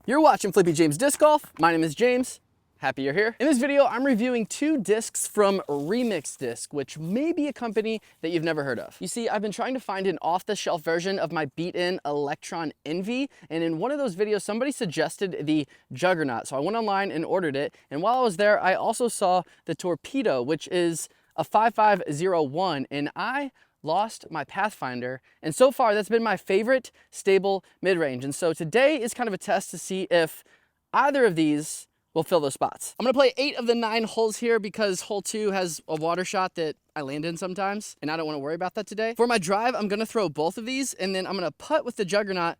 You're watching Flippy James Disc Golf. My name is James. Happy you're here. In this video, I'm reviewing two discs from Remix Disc, which may be a company that you've never heard of. You see, I've been trying to find an off-the-shelf version of my beat-in Electron Envy, and in one of those videos, somebody suggested the Juggernaut. So I went online and ordered it, and while I was there, I also saw the Torpedo, which is a 5501, and I lost my Pathfinder, and so far that's been my favorite stable mid-range. And so today is kind of a test to see if either of these will fill those spots. I'm gonna play 8 of the 9 holes here because hole 2 has a water shot that I land in sometimes, and I don't wanna worry about that today. For my drive, I'm gonna throw both of these, and then I'm gonna putt with the Juggernaut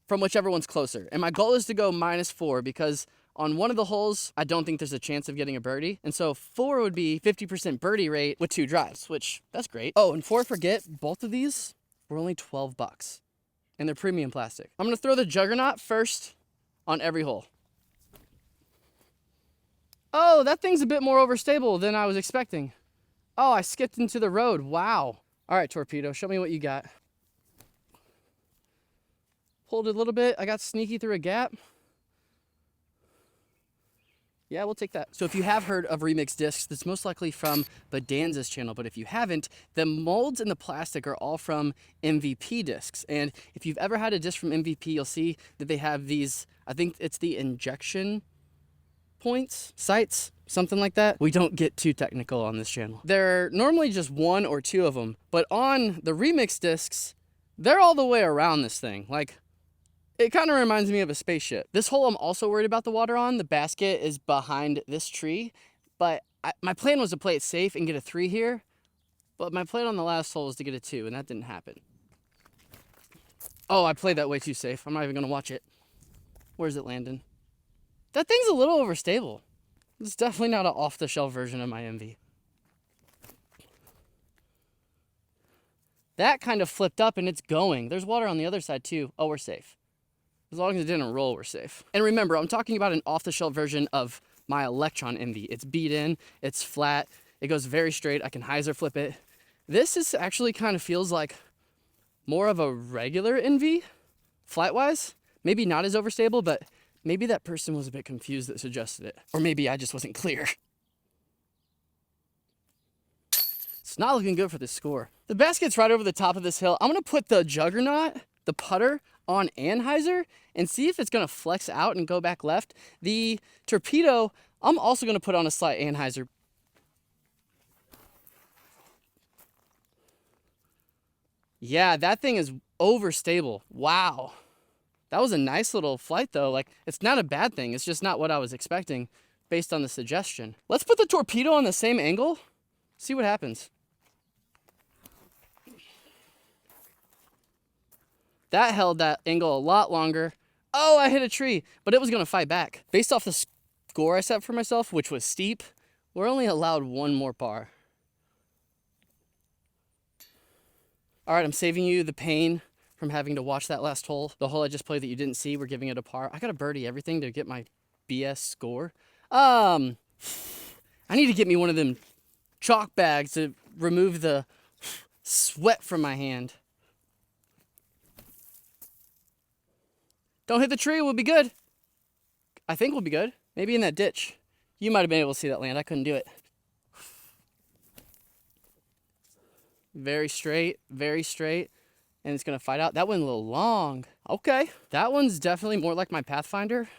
from whichever one's closer. And my goal is to go -4 because on one of the holes, I don't think there's a chance of getting a birdie. And so 4 would be 50% birdie rate with 2 drives, which that's great. Oh, and before I forget, both of these were only 12 bucks and they're premium plastic. I'm gonna throw the Juggernaut first on every hole. Oh, that thing's a bit more overstable than I was expecting. Oh, I skipped into the road. Wow. All right, Torpedo, show me what you got. Pulled it a little bit. I got sneaky through a gap. Yeah, we'll take that. So if you have heard of Remix Discs, that's most likely from Bedanza's channel, but if you haven't, the molds and the plastic are all from MVP discs. And if you've ever had a disc from MVP, you'll see that they have these, I think it's the injection points, sights, something like that. We don't get too technical on this channel. They're normally just 1 or 2 of them, but on the Remix discs, they're all the way around this thing. Like, it kind of reminds me of a spaceship. This hole I'm also worried about the water on. The basket is behind this tree, but my plan was to play it safe and get a 3 here, but my plan on the last hole was to get a 2, and that didn't happen. Oh, I played that way too safe. I'm not even gonna watch it. Where's it landing? That thing's a little overstable. It's definitely not an off-the-shelf version of my Envy. That kind of flipped up and it's going. There's water on the other side too. Oh, we're safe. As long as it didn't roll, we're safe. And remember, I'm talking about an off-the-shelf version of my Electron Envy. It's beat in, it's flat, it goes very straight. I can hyzer flip it. This is actually kind of feels like more of a regular Envy, flat-wise. Maybe not as overstable, but maybe that person was a bit confused that suggested it. Or maybe I just wasn't clear. It's not looking good for this score. The basket's right over the top of this hill. I'm gonna put the Juggernaut, the putter, on anhyzer and see if it's gonna flex out and go back left. The Torpedo, I'm also gonna put on a slight anhyzer. Yeah, that thing is overstable. Wow. That was a nice little flight though. Like, it's not a bad thing. It's just not what I was expecting based on the suggestion. Let's put the Torpedo on the same angle. See what happens. That held that angle a lot longer. Oh, I hit a tree, but it was gonna fight back. Based off the score I set for myself, which was steep, we're only allowed 1 more par. All right, I'm saving you the pain from having to watch that last hole. The hole I just played that you didn't see, we're giving it a par. I got to birdie everything to get my BS score. I need to get me one of them chalk bags to remove the sweat from my hand. Don't hit the tree, we'll be good. I think we'll be good. Maybe in that ditch. You might have been able to see that land. I couldn't do it. Very straight, and it's gonna fight out. That went a little long. Okay, that one's definitely more like my Pathfinder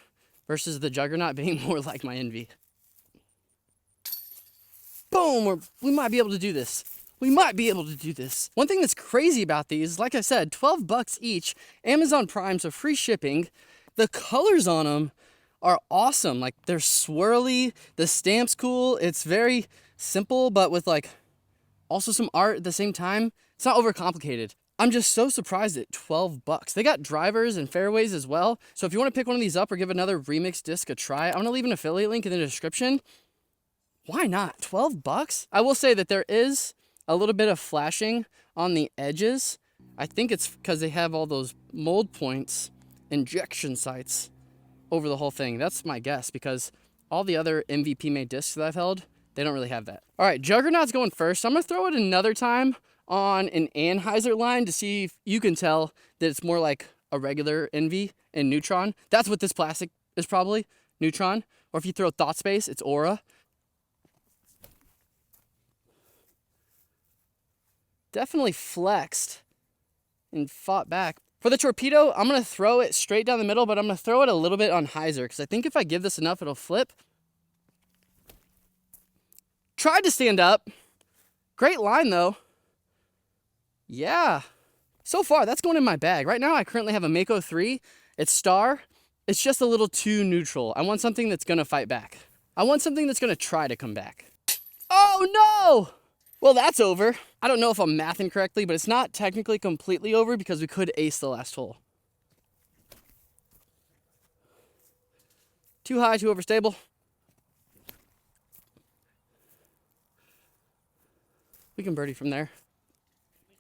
versus the Juggernaut being more like my Envy. Boom, we might be able to do this. We might be able to do this. One thing that's crazy about these, like I said, 12 bucks each, Amazon Prime, so free shipping. The colors on them are awesome. Like, they're swirly, the stamp's cool. It's very simple, but with like also some art at the same time. It's not overcomplicated. I'm just so surprised at 12 bucks. They got drivers and fairways as well. So if you want to pick one of these up or give another Remix disc a try, I'm gonna leave an affiliate link in the description. Why not? 12 bucks? I will say that there is a little bit of flashing on the edges. I think it's because they have all those mold points, injection sights over the whole thing. That's my guess, because all the other MVP made discs that I've held, they don't really have that. All right, Juggernaut's going first. I'm gonna throw it another time on an anhyzer line to see if you can tell that it's more like a regular Envy and Neutron. That's what this plastic is probably, Neutron. Or if you throw Thought Space, it's Aura. Definitely flexed and fought back. For the torpedo, I'm going to throw it straight down the middle, but I'm going to throw it a little bit on hyzer because I think if I give this enough, it'll flip. Tried to stand up. Great line, though. Yeah. So far, that's going in my bag. Right now, I currently have a Mako 3. It's star. It's just a little too neutral. I want something that's going to fight back. I want something that's going to try to come back. Oh, no! Well, that's over. I don't know if I'm mathing correctly, but it's not technically completely over because we could ace the last hole. Too high, too overstable. We can birdie from there.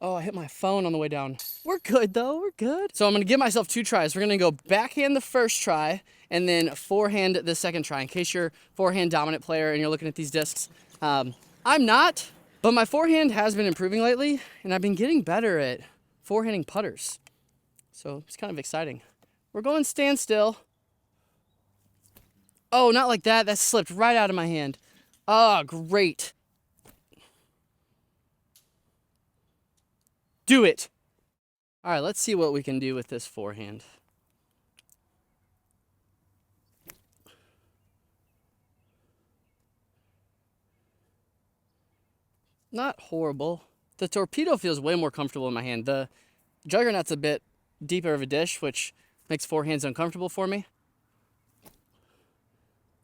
Oh, I hit my phone on the way down. We're good, though. We're good. So I'm going to give myself 2 tries. We're going to go backhand the first try and then forehand the second try in case you're forehand dominant player and you're looking at these discs. I'm not, but my forehand has been improving lately, and I've been getting better at forehanding putters. So it's kind of exciting. We're going standstill. Oh, not like that. That slipped right out of my hand. Oh, great. Do it. All right, let's see what we can do with this forehand. Not horrible. The torpedo feels way more comfortable in my hand. The Juggernaut's a bit deeper of a dish, which makes forehands uncomfortable for me.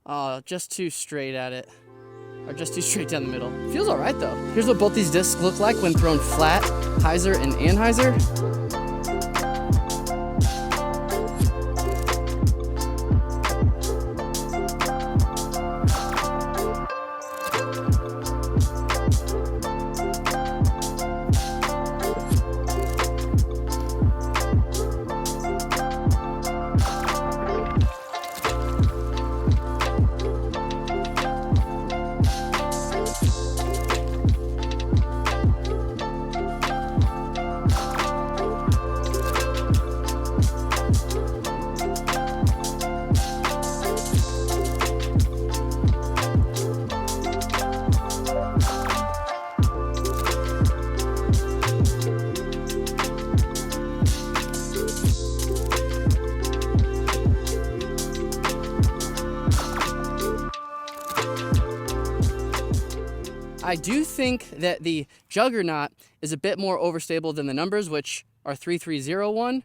Oh, just too straight at it. Or just too straight down the middle. Feels all right, though. Here's what both these discs look like when thrown flat, hyzer and anhyzer. I do think that the Juggernaut is a bit more overstable than the numbers, which are 3301.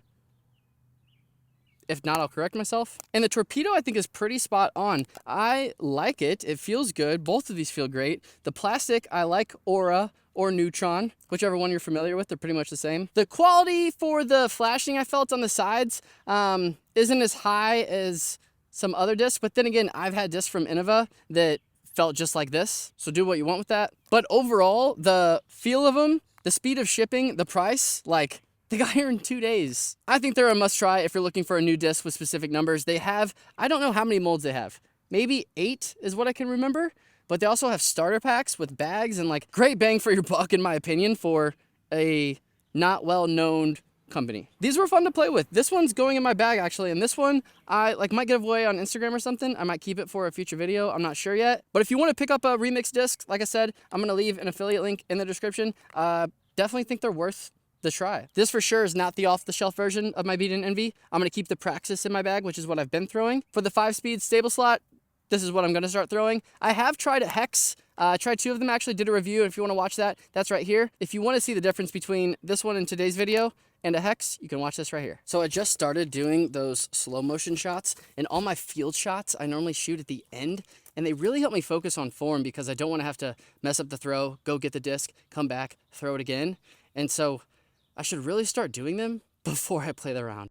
If not, I'll correct myself. And the torpedo, I think, is pretty spot on. I like it. It feels good. Both of these feel great. The plastic, I like Aura or Neutron, whichever one you're familiar with. They're pretty much the same. The quality for the flashing I felt on the sides isn't as high as some other discs, but then again, I've had discs from Innova that felt just like this, so do what you want with that. But overall, the feel of them, the speed of shipping, the price, like, they got here in 2 days. I think they're a must try if you're looking for a new disc with specific numbers. They have, I don't know how many molds they have. Maybe 8 is what I can remember, but they also have starter packs with bags and like great bang for your buck, in my opinion, for a not well-known company. These were fun to play with. This one's going in my bag actually, and this one I might give away on Instagram or something. I might keep it for a future video. I'm not sure yet. But if you want to pick up a remix disc, like I said, I'm gonna leave an affiliate link in the description. Definitely think they're worth the try. This for sure is not the off-the-shelf version of my Beat-In Envy. I'm gonna keep the Praxis in my bag, which is what I've been throwing. For the 5-speed stable slot, this is what I'm gonna start throwing. I have tried a Hex. I tried 2 of them, actually did a review. If you wanna watch that, that's right here. If you wanna see the difference between this one and today's video and a Hex, you can watch this right here. So I just started doing those slow motion shots, and all my field shots I normally shoot at the end, and they really help me focus on form because I don't wanna have to mess up the throw, go get the disc, come back, throw it again. And so I should really start doing them before I play the round.